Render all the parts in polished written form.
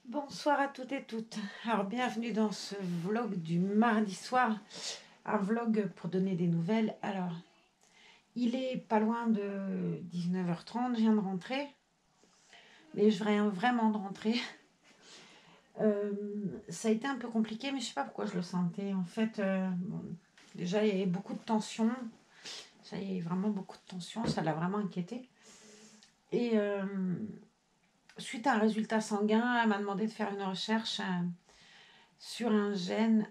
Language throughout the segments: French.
Bonsoir à toutes et toutes. Alors, bienvenue dans ce vlog du mardi soir. Un vlog pour donner des nouvelles. Alors, il est pas loin de 19h30, je viens de rentrer. Mais je viens vraiment de rentrer. Ça a été un peu compliqué, mais je sais pas pourquoi je le sentais. En fait, bon, déjà, il y avait beaucoup de tension. Ça y est, vraiment beaucoup de tension. Ça l'a vraiment inquiété. Et suite à un résultat sanguin, elle m'a demandé de faire une recherche sur un gène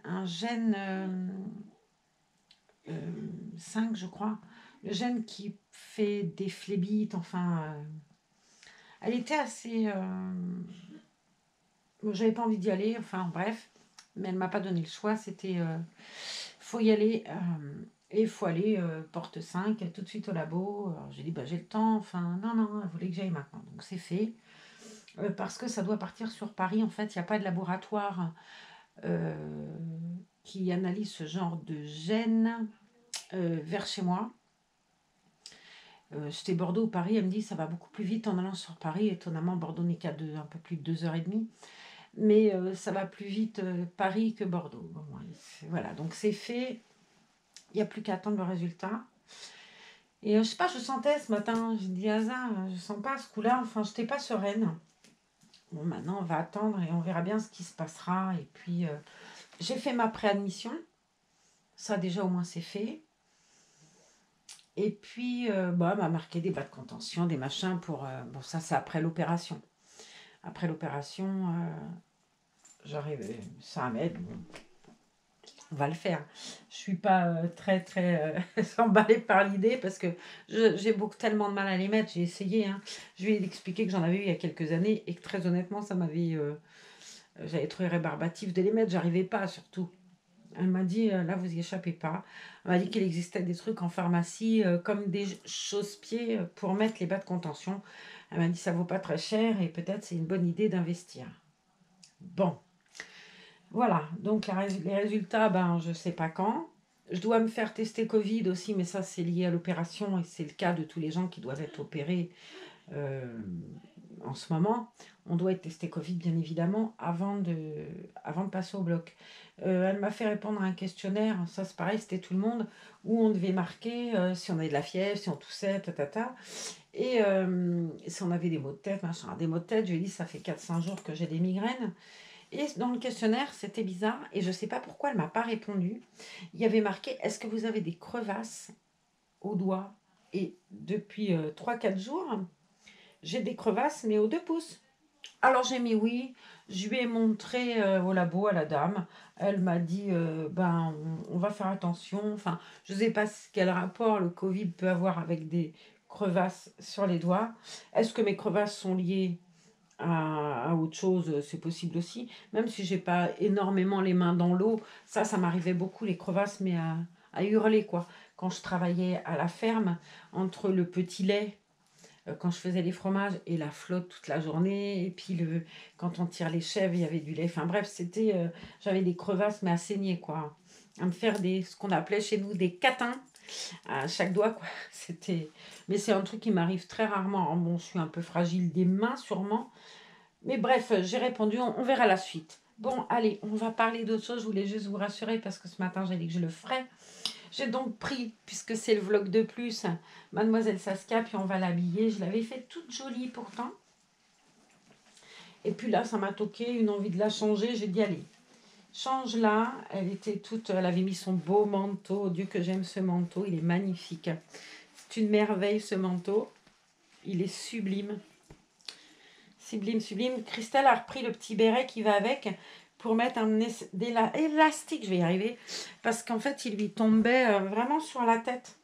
5, je crois, le gène qui fait des phlébites, enfin, elle était assez... bon, j'avais pas envie d'y aller, enfin bref, mais elle m'a pas donné le choix, c'était, faut y aller, et il faut aller porte 5, tout de suite au labo. Alors j'ai dit, bah j'ai le temps, enfin, non, non, elle voulait que j'aille maintenant, donc c'est fait. Parce que ça doit partir sur Paris, en fait, il n'y a pas de laboratoire euh, qui analyse ce genre de gène vers chez moi. C'était Bordeaux ou Paris, elle me dit ça va beaucoup plus vite en allant sur Paris. Étonnamment, Bordeaux n'est qu'à un peu plus de 2h30. Mais ça va plus vite Paris que Bordeaux. Bon, voilà, donc c'est fait. Il n'y a plus qu'à attendre le résultat. Et je sais pas, je sentais ce matin, j'ai dit Asa, je sens pas ce coup-là, enfin, je n'étais pas sereine. Bon, maintenant, on va attendre et on verra bien ce qui se passera. Et puis, j'ai fait ma préadmission. Ça, déjà, au moins, c'est fait. Et puis, bah, elle m'a marqué des bas de contention, des machins pour... bon, ça, c'est après l'opération. Après l'opération, j'arrive, ça m'aide, bon, on va le faire. Je suis pas très emballée par l'idée parce que j'ai tellement de mal à les mettre. J'ai essayé, hein. Je lui ai expliqué que j'en avais eu il y a quelques années et que très honnêtement, ça m'avait... j'avais trouvé rébarbatif de les mettre, j'arrivais pas surtout. Elle m'a dit, là, vous y échappez pas. Elle m'a dit qu'il existait des trucs en pharmacie, comme des chausse-pieds pour mettre les bas de contention. Elle m'a dit, ça vaut pas très cher et peut-être c'est une bonne idée d'investir. Bon, voilà. Donc les résultats, ben, je sais pas quand. Je dois me faire tester Covid aussi, mais ça, c'est lié à l'opération et c'est le cas de tous les gens qui doivent être opérés euh, en ce moment. On doit être testé Covid, bien évidemment, avant de passer au bloc. Elle m'a fait répondre à un questionnaire, ça c'est pareil, c'était tout le monde, où on devait marquer si on avait de la fièvre, si on toussait, tatata, et si on avait des maux de tête, machin. Des maux de tête, je lui ai dit, ça fait 4-5 jours que j'ai des migraines. Et dans le questionnaire, c'était bizarre, et je ne sais pas pourquoi elle ne m'a pas répondu. Il y avait marqué, est-ce que vous avez des crevasses aux doigts? Et depuis 3-4 jours, j'ai des crevasses, mais aux 2 pouces. Alors j'ai mis oui, je lui ai montré au labo à la dame. Elle m'a dit, ben on va faire attention. Enfin, je ne sais pas quel rapport le Covid peut avoir avec des crevasses sur les doigts. Est-ce que mes crevasses sont liées à autre chose? C'est possible aussi. Même si j'ai pas énormément les mains dans l'eau, ça m'arrivait beaucoup les crevasses, mais à hurler quoi. Quand je travaillais à la ferme, entre le petit lait quand je faisais les fromages et la flotte toute la journée. Et puis quand on tire les chèvres, il y avait du lait. Enfin bref, j'avais des crevasses, mais à saigner, quoi. À me faire ce qu'on appelait chez nous des catins à chaque doigt, quoi. Mais c'est un truc qui m'arrive très rarement. Alors bon, je suis un peu fragile des mains, sûrement. Mais bref, j'ai répondu, on verra la suite. Bon, allez, on va parler d'autre chose. Je voulais juste vous rassurer parce que ce matin, j'ai dit que je le ferais. J'ai donc pris, puisque c'est le vlog de plus, Mademoiselle Saskia, puis on va l'habiller. Je l'avais fait toute jolie pourtant. Et puis là, ça m'a toqué, une envie de la changer. J'ai dit, allez, change-la. Elle avait mis son beau manteau. Oh Dieu que j'aime ce manteau, il est magnifique. C'est une merveille ce manteau. Il est sublime. Sublime, sublime. Christelle a repris le petit béret qui va avec pour mettre un élastique, je vais y arriver, parce qu'en fait, il lui tombait vraiment sur la tête.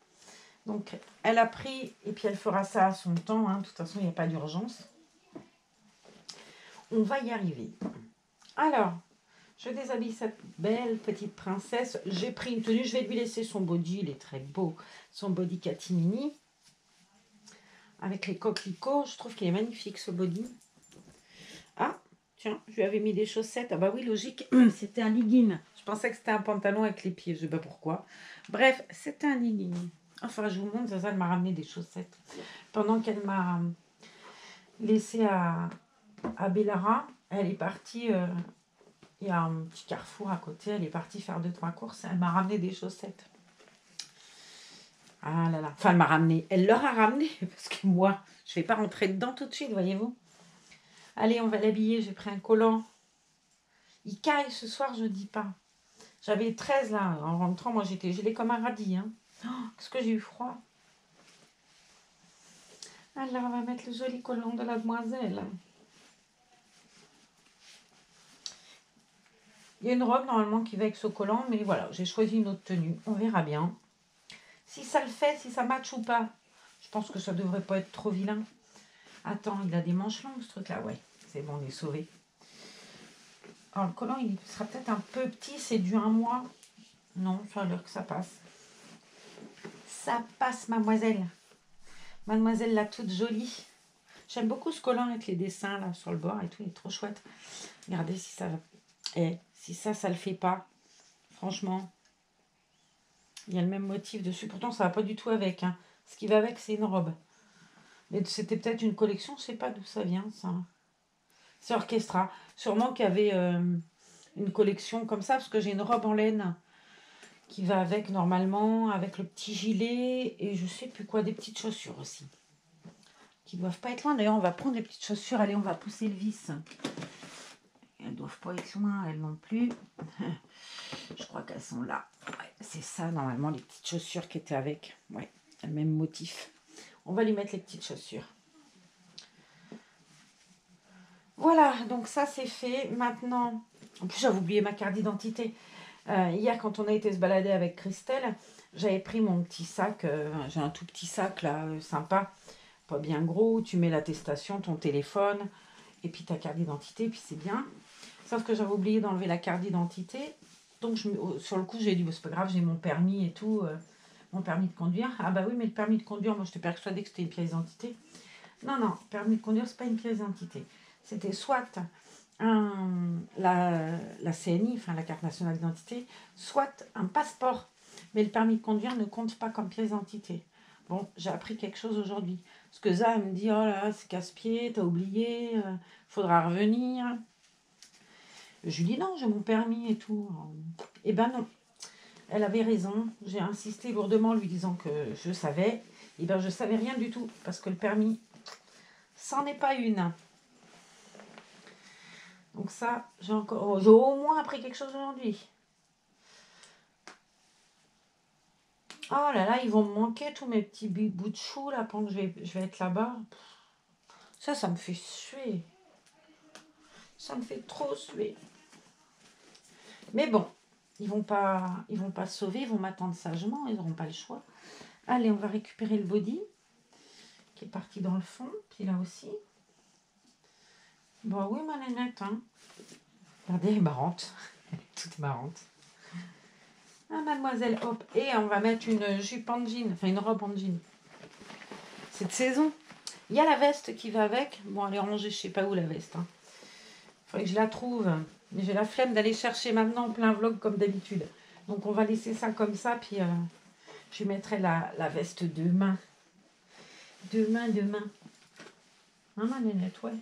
Donc, elle a pris, et puis elle fera ça à son temps, hein. De toute façon, il n'y a pas d'urgence. On va y arriver. Alors, je déshabille cette belle petite princesse. J'ai pris une tenue, je vais lui laisser son body, il est très beau. Son body catimini, avec les coquelicots. Je trouve qu'il est magnifique, ce body. Ah, tiens, je lui avais mis des chaussettes. Ah bah oui, logique, c'était un legging. Je pensais que c'était un pantalon avec les pieds, je ne sais pas pourquoi. Bref, c'était un legging. Enfin, je vous montre, Zaza, elle m'a ramené des chaussettes. Pendant qu'elle m'a laissé à Bellara, elle est partie, il y a un petit carrefour à côté, elle est partie faire 2-3 courses, elle m'a ramené des chaussettes. Ah là là, enfin elle m'a ramené, elle leur a ramené, parce que moi, je ne vais pas rentrer dedans tout de suite, voyez-vous. Allez, on va l'habiller, j'ai pris un collant. Il caille ce soir, je ne dis pas. J'avais 13 là, en rentrant, moi j'étais gelée comme un radis. Hein. Oh, qu'est-ce que j'ai eu froid. Alors on va mettre le joli collant de la demoiselle. Il y a une robe normalement qui va avec ce collant, mais voilà, j'ai choisi une autre tenue. On verra bien. Si ça le fait, si ça match ou pas. Je pense que ça devrait pas être trop vilain. Attends, il a des manches longues ce truc-là. Ouais, c'est bon, on est sauvé. Alors le collant, il sera peut-être un peu petit, c'est du 1 mois. Non, ça a l'air que ça passe. Ça passe, mademoiselle. Mademoiselle la toute jolie. J'aime beaucoup ce collant avec les dessins là sur le bord et tout, il est trop chouette. Regardez si ça va. Et si ça le fait pas. Franchement. Il y a le même motif dessus. Pourtant, ça va pas du tout avec. Hein. Ce qui va avec, c'est une robe. Mais c'était peut-être une collection, je sais pas d'où ça vient, ça. C'est Orchestra. Sûrement qu'il y avait une collection comme ça, parce que j'ai une robe en laine qui va avec normalement, avec le petit gilet et je sais plus quoi, des petites chaussures aussi. Qui ne doivent pas être loin. D'ailleurs, on va prendre les petites chaussures. Allez, on va pousser le vis. Elles ne doivent pas être loin, elles non plus. Je crois qu'elles sont là. Ouais, c'est ça, normalement, les petites chaussures qui étaient avec. Ouais, le même motif. On va lui mettre les petites chaussures. Voilà, donc ça, c'est fait. Maintenant, en plus, j'avais oublié ma carte d'identité. Hier, quand on a été se balader avec Christelle, j'avais pris mon petit sac. J'ai un tout petit sac, là, sympa. Pas bien gros. Tu mets l'attestation, ton téléphone, et puis ta carte d'identité, puis c'est bien. Sauf que j'avais oublié d'enlever la carte d'identité. Donc, sur le coup, j'ai dit, c'est pas grave, j'ai mon permis et tout, mon permis de conduire. Ah bah oui, mais le permis de conduire, moi, j'étais persuadée que c'était une pièce d'identité. Non, permis de conduire, c'est pas une pièce d'identité. C'était soit la CNI, enfin la carte nationale d'identité, soit un passeport. Mais le permis de conduire ne compte pas comme pièce d'identité. Bon, j'ai appris quelque chose aujourd'hui. Parce que Za me dit, oh là, c'est casse-pied, t'as oublié, faudra revenir. Je lui dis, non, j'ai mon permis et tout. Eh ben non, elle avait raison. J'ai insisté lourdement en lui disant que je savais. Eh ben je savais rien du tout, parce que le permis, c'en est pas une. Donc ça, j'ai au moins appris quelque chose aujourd'hui. Oh là là, ils vont me manquer tous mes petits bouts de chou là pendant que je vais être là-bas. Ça me fait suer. Ça me fait trop suer. Mais bon, ils vont pas se sauver, ils vont m'attendre sagement, ils n'auront pas le choix. Allez, on va récupérer le body qui est parti dans le fond, puis là aussi. Bon oui, ma nénette, hein. Regardez, elle est marrante. Toute marrante. Ah, mademoiselle, hop. Et on va mettre une jupe en jean, enfin une robe en jean. Cette saison. Il y a la veste qui va avec. Bon, elle est rangée, je sais pas où la veste. Il faudrait que je la trouve. Mais j'ai la flemme d'aller chercher maintenant en plein vlog comme d'habitude. Donc on va laisser ça comme ça, puis je mettrai la veste demain. Demain. Hein, ma nénette, ouais.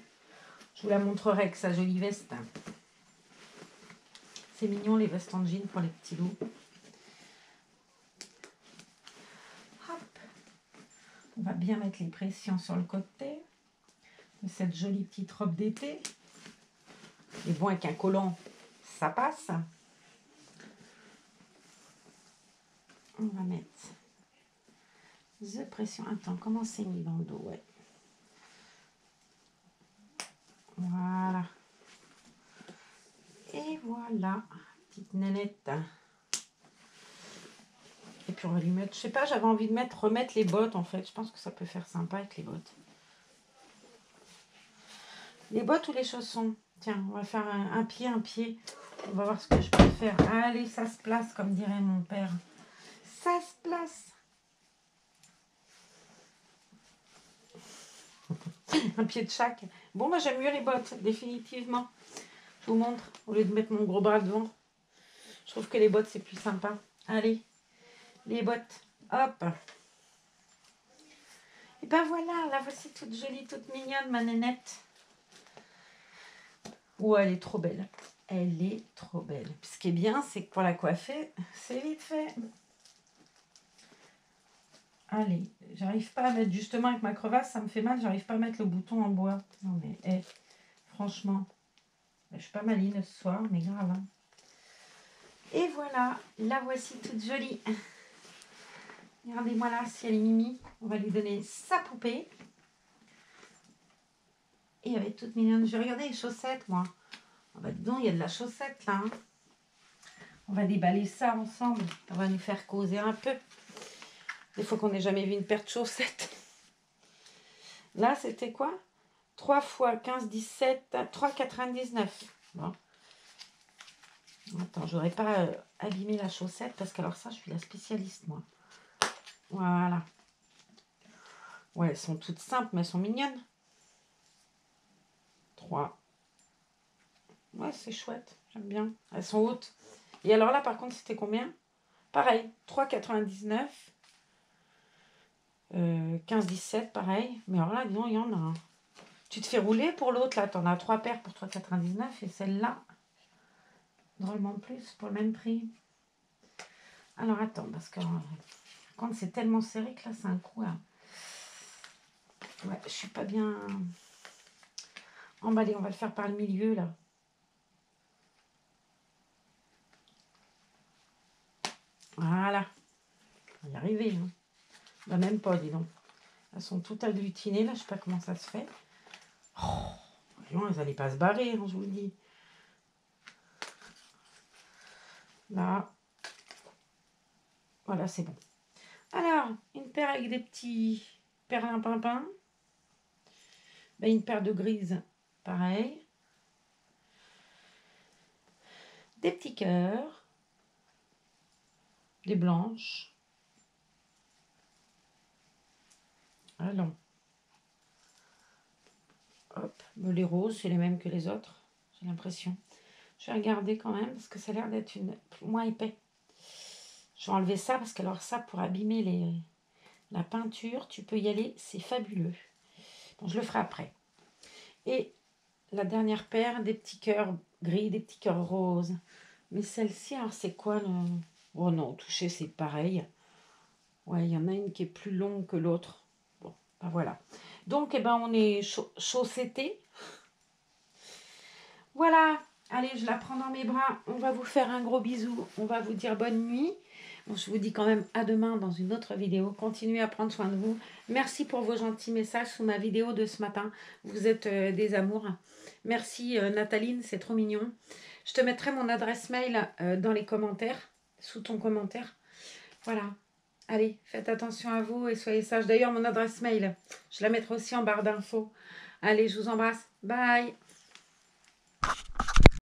Je vous la montrerai avec sa jolie veste. C'est mignon les vestes en jean pour les petits loups. On va bien mettre les pressions sur le côté de cette jolie petite robe d'été. Et bon, avec un collant, ça passe. On va mettre the pression. Attends, comment c'est mis dans le dos? Ouais. Voilà. Et voilà, petite nénette. Et puis on va lui mettre, je sais pas, j'avais envie de remettre les bottes en fait. Je pense que ça peut faire sympa avec les bottes. Les bottes ou les chaussons? Tiens, on va faire un pied. On va voir ce que je peux faire. Allez, ça se place, comme dirait mon père. Ça se place. Un pied de chaque. Bon, moi j'aime mieux les bottes, définitivement. Je vous montre, au lieu de mettre mon gros bras devant. Je trouve que les bottes, c'est plus sympa. Allez, les bottes. Hop. Et ben voilà, la voici toute jolie, toute mignonne, ma nénette. Oh, elle est trop belle. Elle est trop belle. Puis ce qui est bien, c'est que pour la coiffer, c'est vite fait. Allez, j'arrive pas à mettre, justement avec ma crevasse, ça me fait mal, j'arrive pas à mettre le bouton en bois. Non mais, franchement, je suis pas maline ce soir, mais grave. Hein. Et voilà, la voici toute jolie. Regardez-moi là, si elle est mimi, on va lui donner sa poupée. Et elle va être toute mignonne. Je vais regarder les chaussettes, moi. Oh bah dis donc, il y a de la chaussette là. Hein. On va déballer ça ensemble. On va nous faire causer un peu. Des fois qu'on n'ait jamais vu une paire de chaussettes. Là, c'était quoi 3 fois 15, 17, 3,99. Bon. Attends, j'aurais pas abîmé la chaussette parce qu'alors ça, je suis la spécialiste, moi. Voilà. Ouais, elles sont toutes simples, mais elles sont mignonnes. 3. Ouais, c'est chouette. J'aime bien. Elles sont hautes. Et alors là, par contre, c'était combien? Pareil, 3,99. 15-17, pareil. Mais alors là, disons, il y en a un. Tu te fais rouler pour l'autre, là. Tu en as 3 paires pour 3,99. Et celle-là, drôlement plus, pour le même prix. Alors, attends, parce que quand c'est tellement serré que là, c'est un coup. Là. Ouais, je suis pas bien emballée. On va le faire par le milieu, là. Voilà. On va y arriver, hein. Bah, même pas, dis donc. Elles sont toutes agglutinées, là. Je sais pas comment ça se fait. Oh, elles n'allaient pas se barrer, hein, je vous le dis. Là. Voilà, c'est bon. Alors, une paire avec des petits perlimpinpins. Ben, une paire de grises, pareil. Des petits cœurs. Des blanches. Allons. Hop, les roses, c'est les mêmes que les autres, j'ai l'impression. Je vais regarder quand même, parce que ça a l'air d'être moins épais. Je vais enlever ça, parce que alors ça, pour abîmer la peinture, tu peux y aller, c'est fabuleux. Bon, je le ferai après. Et la dernière paire, des petits cœurs gris, des petits cœurs roses. Mais celle-ci, alors c'est quoi le... Oh non, toucher, c'est pareil. Ouais, il y en a une qui est plus longue que l'autre. Bon, ben voilà. Donc, eh ben, on est chaussettés. Voilà. Allez, je la prends dans mes bras. On va vous faire un gros bisou. On va vous dire bonne nuit. Bon, je vous dis quand même à demain dans une autre vidéo. Continuez à prendre soin de vous. Merci pour vos gentils messages sous ma vidéo de ce matin. Vous êtes des amours. Merci Nathaline, c'est trop mignon. Je te mettrai mon adresse mail dans les commentaires, sous ton commentaire. Voilà. Allez, faites attention à vous et soyez sages. D'ailleurs, mon adresse mail, je la mettrai aussi en barre d'infos. Allez, je vous embrasse. Bye.